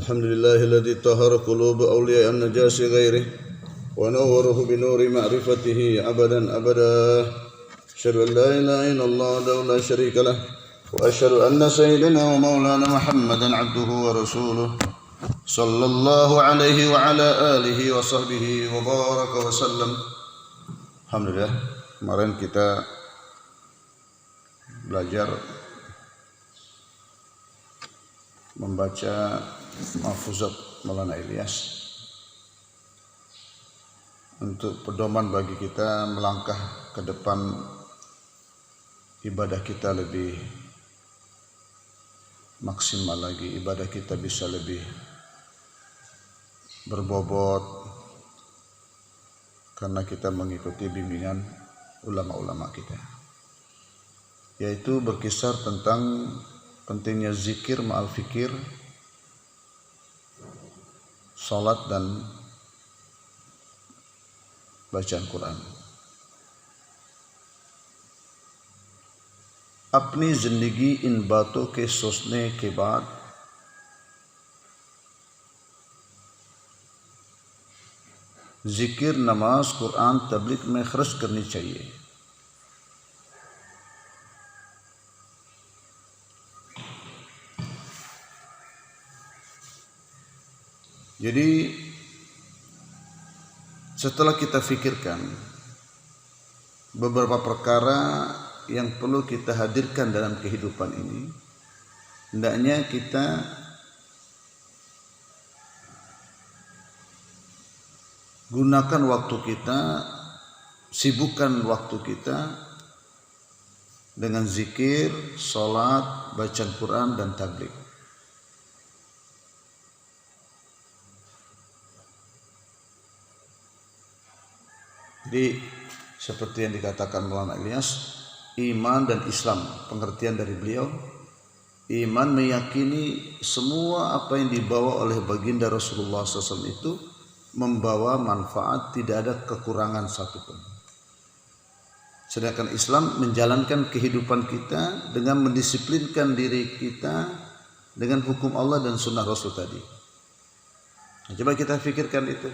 الحمد لله الذي طهر قلوب أولياء النجاس غيره ونوره بنور معرفته أبدا أبدا. أشهد أن لا إله إلا الله وحده لا شريك له وأشهد أن سيدنا ومولانا محمدا عبده ورسوله صلى الله عليه وعلى آله وصحبه وبارك وسلم. Alhamdulillah, kemarin kita belajar membaca Mahfuzat Maulana Ilyas untuk pedoman bagi kita melangkah ke depan, ibadah kita lebih maksimal lagi, ibadah kita bisa lebih berbobot karena kita mengikuti bimbingan ulama-ulama kita, yaitu berkisar tentang pentingnya zikir ma'al fikir, salat dan bacaan Quran. अपनी जिंदगी इन बातों के सोचने के बाद जिक्र, नमाज, कुरान, तबलीग में खर्च करनी चाहिए। Jadi setelah kita fikirkan beberapa perkara yang perlu kita hadirkan dalam kehidupan ini, hendaknya kita gunakan waktu kita, sibukkan waktu kita dengan zikir, salat, bacaan Quran dan tabligh. Jadi seperti yang dikatakan Maulana Ilyas, iman dan Islam, pengertian dari beliau, iman meyakini semua apa yang dibawa oleh baginda Rasulullah SAW itu membawa manfaat, tidak ada kekurangan satupun. Sedangkan Islam menjalankan kehidupan kita dengan mendisiplinkan diri kita dengan hukum Allah dan sunnah Rasul tadi. Nah, coba kita pikirkan itu,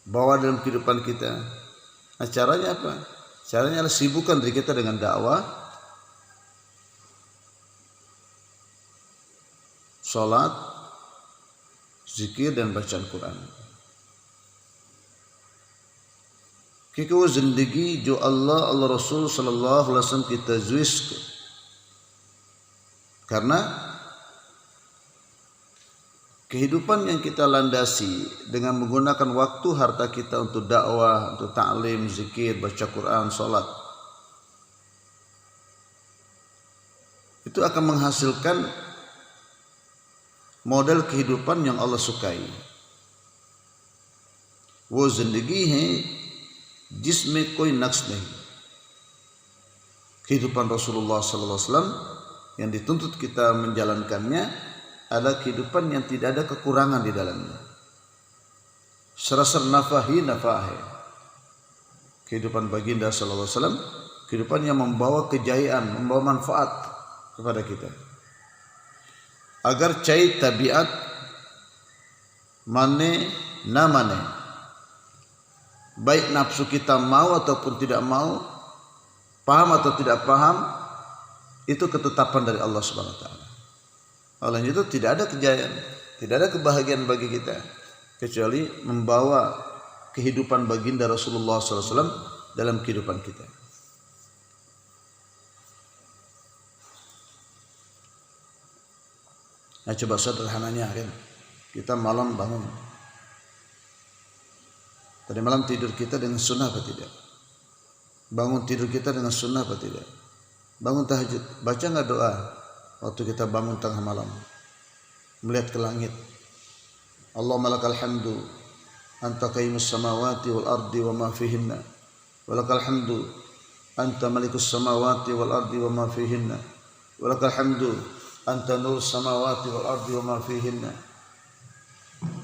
bawa dalam kehidupan kita. Nah, caranya apa? Caranya adalah sibukkan diri kita dengan dakwah, salat, zikir dan bacaan Quran. क्योंकि वो जिंदगी जो अल्लाह रसूल सल्लल्लाहु अलैहि वसल्लम की तजवीज़, karena kehidupan yang kita landasi dengan menggunakan waktu harta kita untuk dakwah, untuk ta'lim, zikir, baca Quran, salat, itu akan menghasilkan model kehidupan yang Allah sukai. वो जिंदगी है जिसमें कोई नक्स नहीं. Kehidupan Rasulullah sallallahu alaihi wasallam yang dituntut kita menjalankannya adalah kehidupan yang tidak ada kekurangan di dalamnya. Serasar nafahi nafahi. Kehidupan baginda sallallahu alaihi wasallam, kehidupan yang membawa kejayaan, membawa manfaat kepada kita. Agar cai tabiat mane na mane, baik nafsu kita mau ataupun tidak mau, paham atau tidak paham, itu ketetapan dari Allah Subhanahu wa taala. Oleh itu tidak ada kejayaan, tidak ada kebahagiaan bagi kita kecuali membawa kehidupan baginda Rasulullah SAW dalam kehidupan kita. Nah, coba sederhananya kan, kita malam bangun, tadi malam tidur kita dengan sunnah apa tidak? Bangun tidur kita dengan sunnah apa tidak? Bangun tahajud, baca nggak doa waktu kita bangun tengah malam, melihat ke langit? Allahumma lakal hamdu anta qayyimus samawati wal ardi wa ma fihinna, wa lakal hamdu anta malikus samawati wal ardi wa ma fihinna, wa lakal hamdu anta nur samawati wal ardi wa ma fihinna.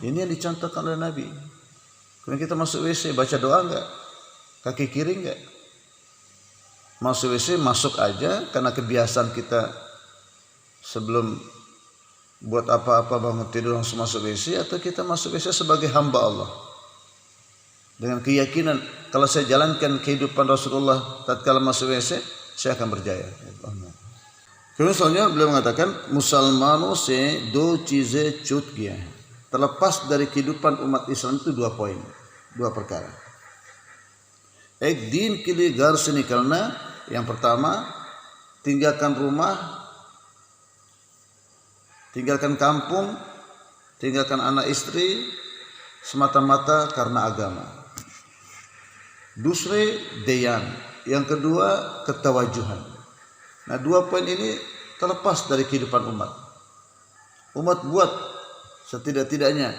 Ini yang dicontohkan oleh Nabi. Kemudian kita masuk WC, baca doa enggak? Kaki kiri enggak? Masuk WC masuk aja karena kebiasaan kita sebelum buat apa-apa bangun tidur langsung masuk WC, atau kita masuk WC sebagai hamba Allah dengan keyakinan kalau saya jalankan kehidupan Rasulullah tatkala masuk WC saya akan berjaya. Kemudian selanjutnya beliau mengatakan musalmano se do chize chut gya. Terlepas dari kehidupan umat Islam itu dua poin, dua perkara. Ek din ke liye ghar se nikalna, yang pertama tinggalkan rumah, tinggalkan kampung, tinggalkan anak istri semata-mata karena agama. Dusre deyan, yang kedua ketawajuhan. Nah, dua poin ini terlepas dari kehidupan umat. Umat buat setidak-tidaknya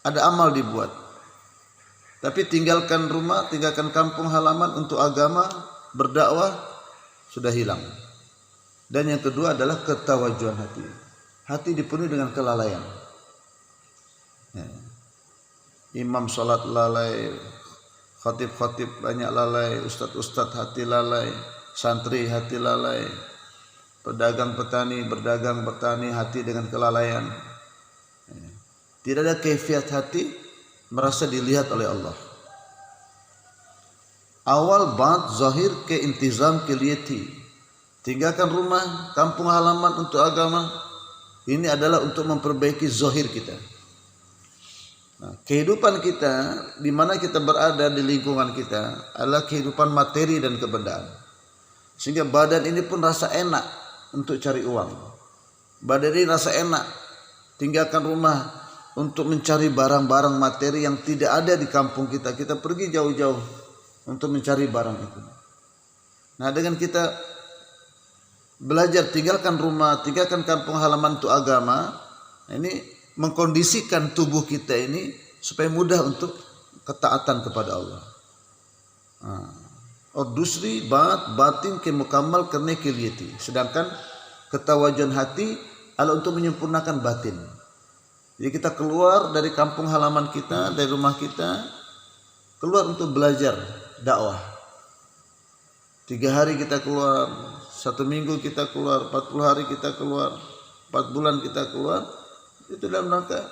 ada amal dibuat, tapi tinggalkan rumah, tinggalkan kampung halaman untuk agama, berdakwah sudah hilang. Dan yang kedua adalah ketawajuhan hati. Hati dipenuhi dengan kelalaian. Ya. Imam sholat lalai, khatib-khatib banyak lalai, ustadz-ustadz hati lalai, santri hati lalai, pedagang petani berdagang bertani hati dengan kelalaian. Tidak ada kaifiat hati merasa dilihat oleh Allah. Awal baat zahir ke intizam ke liyati, tinggalkan rumah, kampung halaman untuk agama. Ini adalah untuk memperbaiki zahir kita. Nah, kehidupan kita di mana kita berada di lingkungan kita adalah kehidupan materi dan kebendaan. Sehingga badan ini pun rasa enak untuk cari uang. Badan ini rasa enak tinggalkan rumah untuk mencari barang-barang materi yang tidak ada di kampung kita. Kita pergi jauh-jauh untuk mencari barang itu. Nah, dengan kita belajar tinggalkan rumah, tinggalkan kampung halaman untuk agama, ini mengkondisikan tubuh kita ini supaya mudah untuk ketaatan kepada Allah. Ordusri batin ke mukammal karena kiliyati. Sedangkan ketawajuan hati adalah untuk menyempurnakan batin. Jadi kita keluar dari kampung halaman kita, dari rumah kita, keluar untuk belajar dakwah. 3 hari kita keluar, 1 minggu kita keluar, 40 hari kita keluar, 4 bulan kita keluar. Itu dalam rangka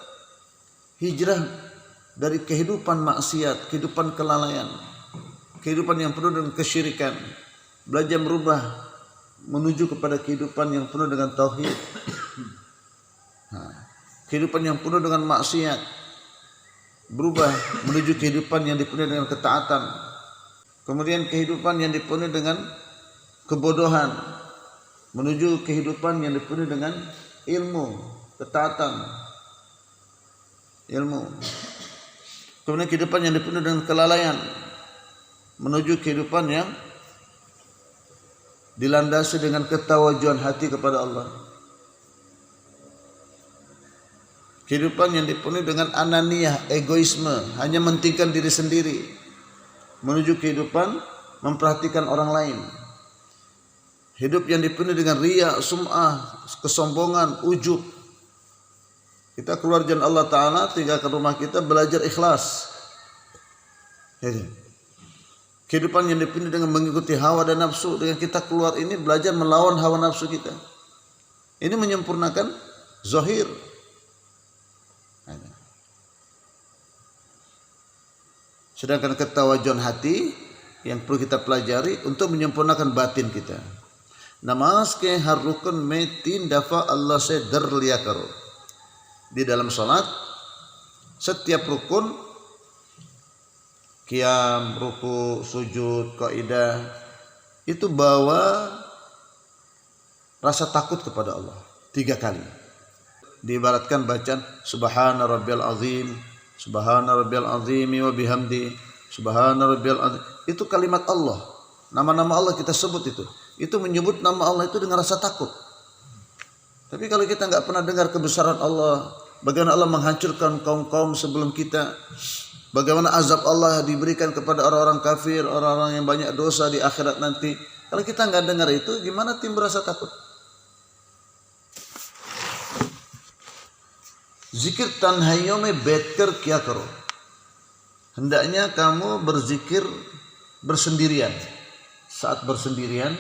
hijrah dari kehidupan maksiat, kehidupan kelalaian, kehidupan yang penuh dengan kesyirikan, belajar merubah menuju kepada kehidupan yang penuh dengan tauhid. Kehidupan yang penuh dengan maksiat, berubah menuju kehidupan yang dipenuhi dengan ketaatan. Kemudian kehidupan yang dipenuhi dengan kebodohan, menuju kehidupan yang dipenuhi dengan ilmu, ketaatan, ilmu. Kemudian kehidupan yang dipenuhi dengan kelalaian, menuju kehidupan yang dilandasi dengan ketawajuan hati kepada Allah. Kehidupan yang dipenuhi dengan ananiyah, egoisme, hanya mementingkan diri sendiri, menuju kehidupan memperhatikan orang lain. Hidup yang dipenuhi dengan riya, sum'ah, kesombongan, ujub. Kita keluar jalan Allah Ta'ala, tinggalkan rumah kita, belajar ikhlas. Jadi, kehidupan yang dipenuhi dengan mengikuti hawa dan nafsu, dengan kita keluar ini belajar melawan hawa nafsu kita. Ini menyempurnakan zahir. Sedangkan ketawajuan hati yang perlu kita pelajari untuk menyempurnakan batin kita. Namaz ke har rukun में 3 दफा Allah से डर लिया करो. Di dalam salat setiap rukun, qiyam, ruku, sujud, qaidah, itu bawa rasa takut kepada Allah 3 kali. Diibaratkan bacaan subhana rabbiyal azim, subhana rabbiyal azimi wa bihamdi, subhana rabbiyal azim. Itu kalimat Allah. Nama-nama Allah kita sebut itu. Itu menyebut nama Allah itu dengan rasa takut. Tapi kalau kita enggak pernah dengar kebesaran Allah, bagaimana Allah menghancurkan kaum-kaum sebelum kita, bagaimana azab Allah diberikan kepada orang-orang kafir, orang-orang yang banyak dosa di akhirat nanti. Kalau kita enggak dengar itu, gimana timbul rasa takut? Zikir tanhaiyyo mein baitkar kya karo. Hendaknya kamu berzikir bersendirian. Saat bersendirian,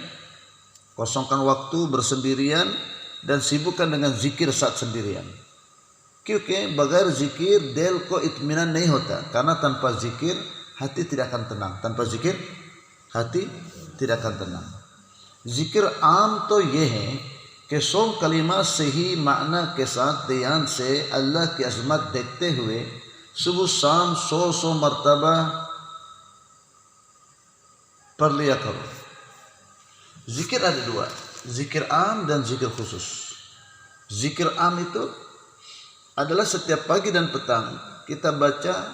kosongkan waktu bersendirian, dan sibukkan dengan zikir saat sendirian. क्योंकि बगैर zikir दिल को इत्मीनान नहीं होता, karena tanpa zikir hati tidak akan tenang. Tanpa zikir hati tidak akan tenang. जिक्र आम तो ये है कि 100 कलिमा सही माना के साथ ध्यान से अल्लाह की अजमत देखते हुए सुबह शाम 100 मरतबा पढ़ लिया करो. Zikir ada dua, zikir am dan zikir khusus. Zikir am itu adalah setiap pagi dan petang kita baca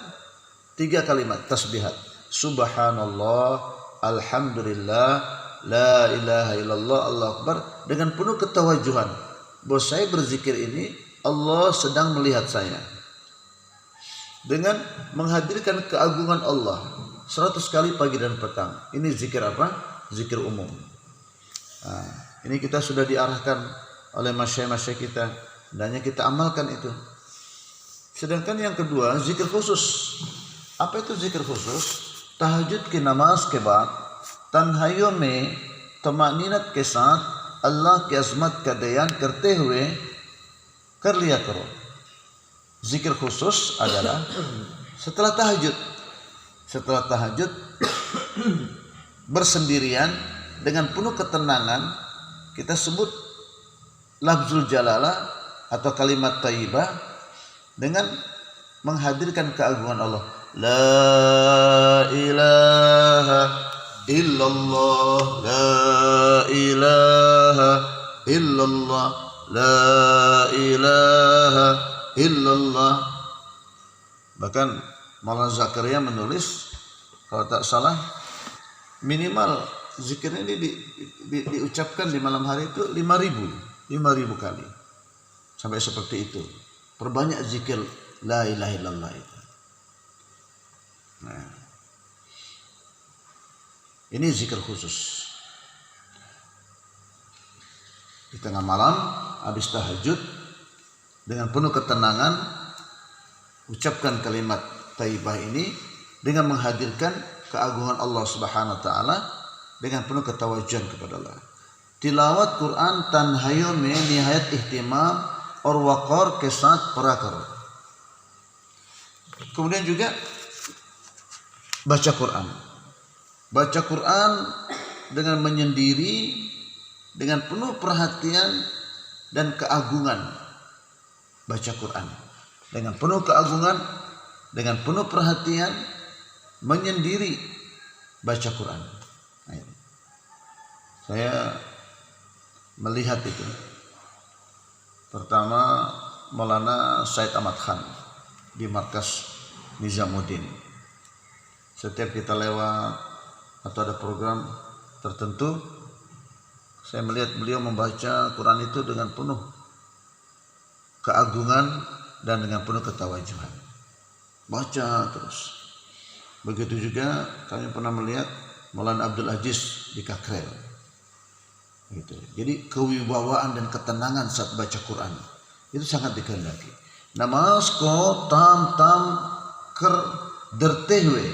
3 kalimat tasbihat. Subhanallah, alhamdulillah, la ilaha illallah, Allah akbar, dengan penuh ketawajuhan bahwa saya berzikir ini Allah sedang melihat saya, dengan menghadirkan keagungan Allah 100 kali pagi dan petang. Ini zikir apa? Zikir umum. Nah, ini kita sudah diarahkan oleh masyayikh kita, hendaknya kita amalkan itu. Sedangkan yang kedua, zikir khusus. Apa itu zikir khusus? Tahajud ki namaz ke बाद तन्हाइयों में तमानीनत के साथ अल्लाह की अज़मत का ध्यान करते हुए कर लिया करो. Zikir khusus adalah setelah tahajud. Setelah tahajud bersendirian dengan penuh ketenangan kita sebut lafzul jalalah atau kalimat thayyibah dengan menghadirkan keagungan Allah. La ilaha illallah, la ilaha illallah, la ilaha illallah. Bahkan Maulana Zakaria menulis, kalau tak salah, minimal zikir ini diucapkan di malam hari itu 5.000 kali. Sampai seperti itu. Perbanyak zikir la ilaha illallah itu. Nah, ini zikir khusus. Di tengah malam habis tahajud dengan penuh ketenangan ucapkan kalimat thayyibah ini dengan menghadirkan keagungan Allah Subhanahu wa taala dengan penuh ketawajuan kepada Allah. Tilawat Quran tanhayo mein nihayat ihtimam और वक़ार के साथ पढ़ा करो. Kemudian juga baca Quran. Baca Quran dengan menyendiri, dengan penuh perhatian dan keagungan. Baca Quran dengan penuh keagungan, dengan penuh perhatian, menyendiri baca Quran. Nah, saya melihat itu. Pertama Maulana Said Ahmad Khan di markas Nizamuddin. Setiap kita lewat atau ada program tertentu, saya melihat beliau membaca Quran itu dengan penuh keagungan dan dengan penuh ketawajuhan. Baca terus. Begitu juga kami pernah melihat Maulana Abdul Aziz di Kakrel. Gitu. Jadi kewibawaan dan ketenangan saat baca Quran itu sangat dikehendaki. Namaz ko tam कर डरते हुए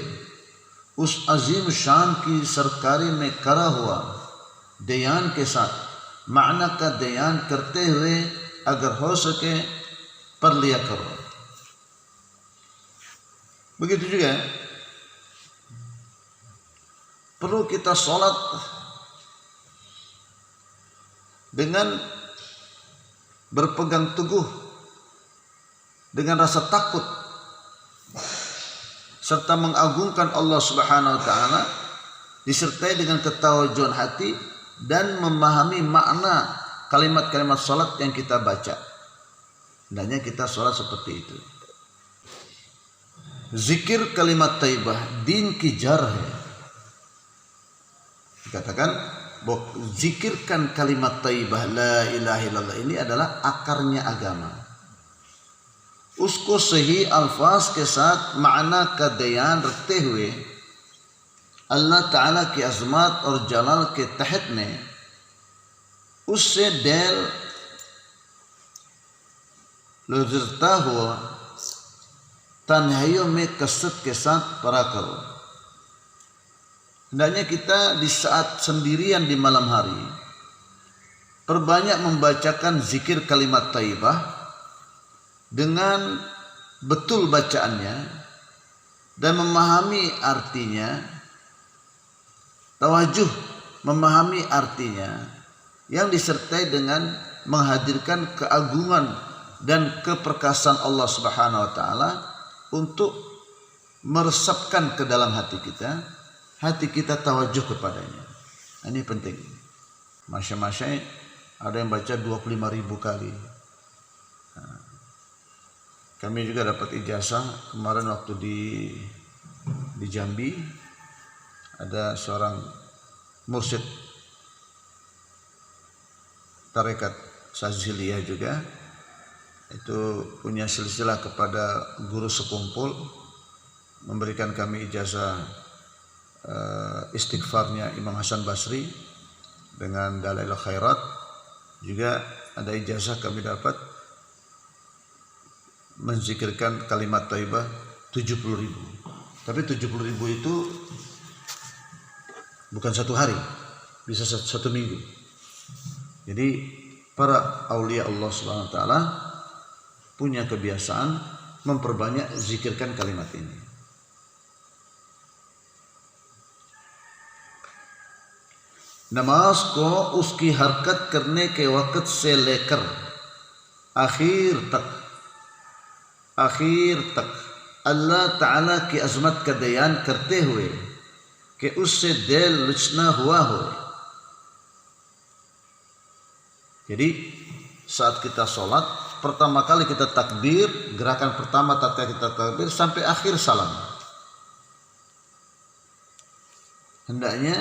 उस अजीम शान की सरकारी में करा हुआ ध्यान के साथ माना का ध्यान करते हुए अगर हो सके पढ़ लिया करो. Begitu juga perlu kita sholat dengan berpegang teguh dengan rasa takut serta mengagungkan Allah Subhanahu wa taala disertai dengan ketawajuan hati dan memahami makna kalimat-kalimat salat yang kita baca. Hendaknya kita salat seperti itu. Zikir kalimat thayyibah din ki jar hai. Dikatakan zikirkan kalimat thayyibah la ilaha illallah ini adalah akarnya agama. Usko सही अल्फाज के साथ माना का ध्यान रखते हुए अल्लाह ताला की अज़मत और जलाल के तहत में उससे दिल लुझता हुआ तन्हाइयों में कसरत के साथ पढ़ा करो. Hendaknya kita di saat sendirian di malam hari perbanyak membacakan zikir kalimat thayyibah dengan betul bacaannya dan memahami artinya, tawajuh memahami artinya yang disertai dengan menghadirkan keagungan dan keperkasaan Allah Subhanahu wa taala untuk meresapkan ke dalam hati kita tawajuh kepadanya. Ini penting. Masya-masya ada yang baca 25.000 kali. Kami juga dapat ijazah kemarin waktu di Jambi, ada seorang mursyid tarekat Saziliyah juga, itu punya silsilah kepada guru sekumpul, memberikan kami ijazah istighfarnya Imam Hasan Basri dengan Dalailul Khairat. Juga ada ijazah kami dapat menzikirkan kalimat thayyibah 70.000. Tapi 70.000 itu bukan satu hari, bisa satu minggu. Jadi para aulia Allah Subhanahu wa taala punya kebiasaan memperbanyak zikirkan kalimat ini. नमाज को उसकी हरकत करने के वक़्त से लेकर आखिर तक अल्लाह ताला की अज़मत का बयान करते हुए कि उससे दिल लुचना हुआ हो. Jadi saat kita sholat, pertama kali kita takbir, gerakan pertama tatkala kita takbir sampai akhir salam, hendaknya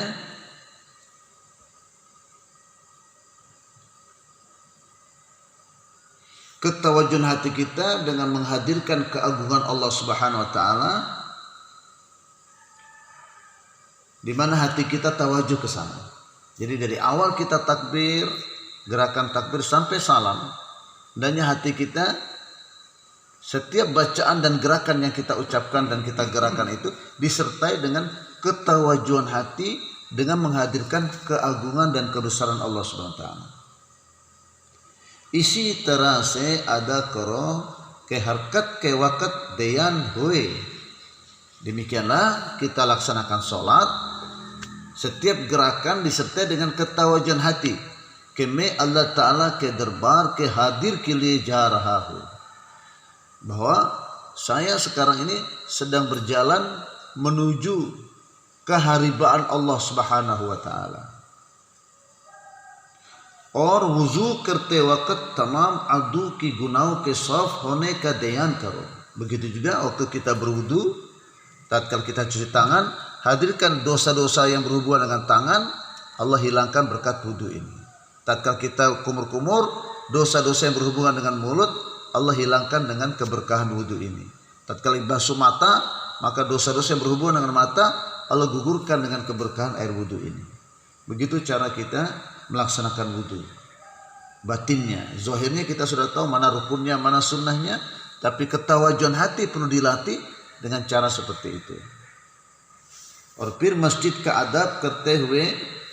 ketawajuhan hati kita dengan menghadirkan keagungan Allah Subhanahu wa taala, di mana hati kita tawajuh ke sana. Jadi dari awal kita takbir, gerakan takbir sampai salam, hendaknya hati kita setiap bacaan dan gerakan yang kita ucapkan dan kita gerakan itu disertai dengan ketawajuhan hati dengan menghadirkan keagungan dan kebesaran Allah Subhanahu wa taala. इसी तरह से अदा करो के हरकत के वक़्त बयान हुए. Demikianlah kita laksanakan sholat, setiap gerakan disertai dengan ketawajuhan hati कि मैं अल्लाह ताला के दरबार के हाजिर के लिए जा रहा हूँ, bahwa saya sekarang ini sedang berjalan menuju keharibaan Allah Subhanahu wa taala. और वुजू करते वक्त तमाम अदू की गुनाहों के साफ होने का ध्यान करो. Begitu juga waktu kita berwudu, tatkala kita cuci tangan, hadirkan dosa-dosa yang berhubungan dengan tangan, Allah hilangkan berkat wudu ini. Tatkala kita kumur-kumur, dosa-dosa yang berhubungan dengan mulut, Allah hilangkan dengan keberkahan wudu ini. Tatkala basuh mata, maka dosa-dosa yang berhubungan dengan mata, Allah gugurkan dengan keberkahan air wudu ini. Begitu cara kita melaksanakan wudu. Batinnya, zahirnya kita sudah tahu mana rukunnya, mana sunnahnya, tapi ketawajuhan hati perlu dilatih dengan cara seperti itu. और फिर मस्जिद का adab करते हुए,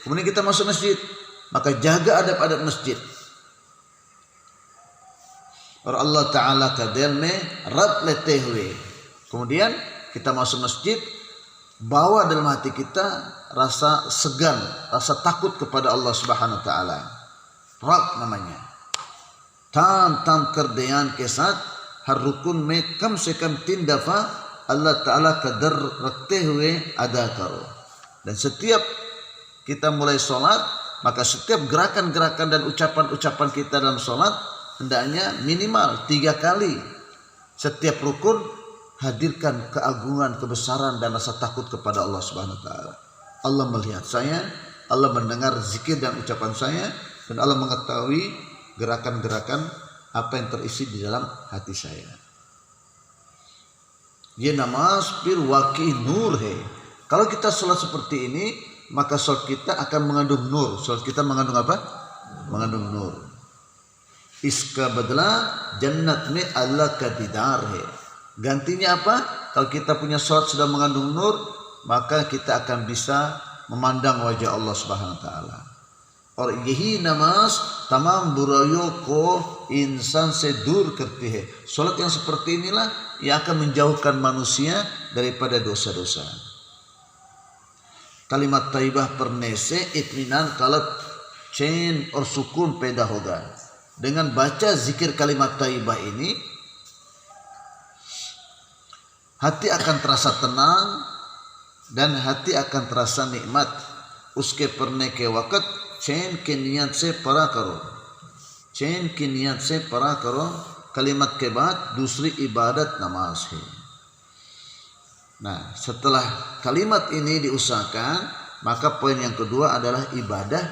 kemudian kita masuk masjid, maka jaga adab-adab masjid. और Allah Taala का दिल में रब लेते हुए, kemudian kita masuk masjid, bawa dalam hati kita rasa segan, rasa takut kepada Allah Subhanahu wa taala. Rab namanya. Tam कर ध्यान के साथ हर रुकन में कम से कम 3 दफा Allah Ta'ala का दर रखते हुए अदा करो. Dan setiap kita mulai sholat, maka setiap gerakan-gerakan dan ucapan-ucapan kita dalam sholat hendaknya minimal 3 kali. Setiap rukun hadirkan keagungan, kebesaran dan rasa takut kepada Allah Subhanahu wa taala. Allah melihat saya, Allah mendengar zikir dan ucapan saya, dan Allah mengetahui gerakan-gerakan apa yang terisi di dalam hati saya. Ye namaz fir waqi nur hai. Kalau kita sholat seperti ini, maka sholat kita akan mengandung nur. Sholat kita mengandung apa? Mengandung nur. Iska badla jannat mein Allah ka didar hai. Gantinya apa? Kalau kita punya sholat sudah mengandung nur, maka kita akan bisa memandang wajah Allah Subhanahu wa taala. और यही नमाज तमाम बुराइयों को इंसान से दूर करती है. Salat yang seperti inilah yang akan menjauhkan manusia daripada dosa-dosa. Kalimat taibah पढ़ने से इत्मीनान कल्ब चैन और सुकून पैदा होगा. Dengan baca zikir kalimat taibah ini, hati akan terasa tenang dan hati akan terasa nikmat. Uske पढ़ने के वक्त चैन की नियत से पढ़ा करो. चैन की नियत से पढ़ा करो. Kalimat के बाद दूसरी ibadat namaz है. Nah, setelah kalimat ini diusahakan, maka poin yang kedua adalah ibadah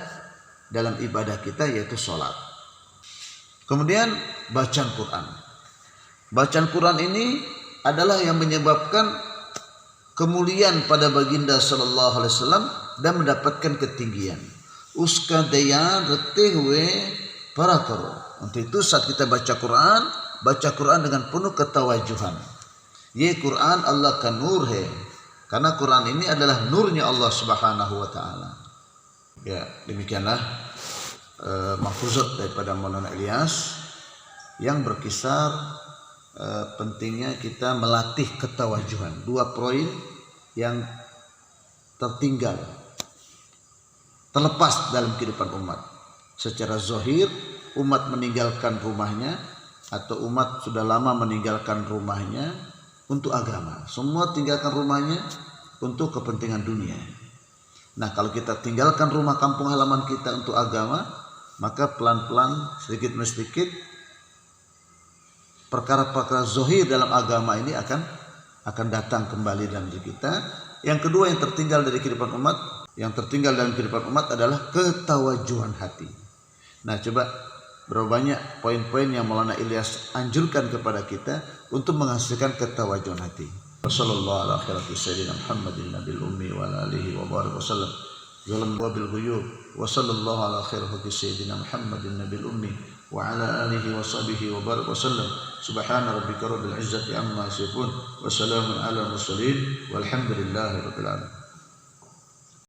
dalam ibadah kita, yaitu sholat. Kemudian bacaan Quran. Bacaan Quran ini adalah yang menyebabkan kemuliaan pada baginda sallallahu alaihi wasallam dan mendapatkan ketinggian. Uska dayan rete huwe para karo. Untuk itu saat kita baca Quran dengan penuh ketawajuhan. Ye Quran Allah ka nur hai. Karena Quran ini adalah nurnya Allah Subhanahu wa taala. Ya, demikianlah mahfuzat daripada Maulana Ilyas yang berkisar pentingnya kita melatih ketawajuhan. 2 poin yang tertinggal, terlepas dalam kehidupan umat. Secara zahir umat meninggalkan rumahnya atau umat sudah lama meninggalkan rumahnya untuk agama. Semua tinggalkan rumahnya untuk kepentingan dunia. Nah, kalau kita tinggalkan rumah kampung halaman kita untuk agama, maka pelan-pelan sedikit demi sedikit perkara-perkara zahir dalam agama ini akan datang kembali dalam diri kita. Yang kedua yang tertinggal dari kehidupan umat, dalam kehidupan umat adalah ketawajuhan hati. Nah, coba berapa banyak poin-poin yang Maulana Ilyas anjurkan kepada kita untuk menghasilkan ketawajuhan hati. Wassallallahu ala khairati sayyidina Muhammadin nabil ummi wa ala alihi wa barik wasallam. Zalam wa bil ghuyub. Wassallallahu ala khairati sayyidina Muhammadin nabil ummi wa ala alihi wa sahbihi wa barik wasallam. Subhana rabbika rabbil izzati amma yasifun wa salamun ala mursalin walhamdulillahi rabbil alamin.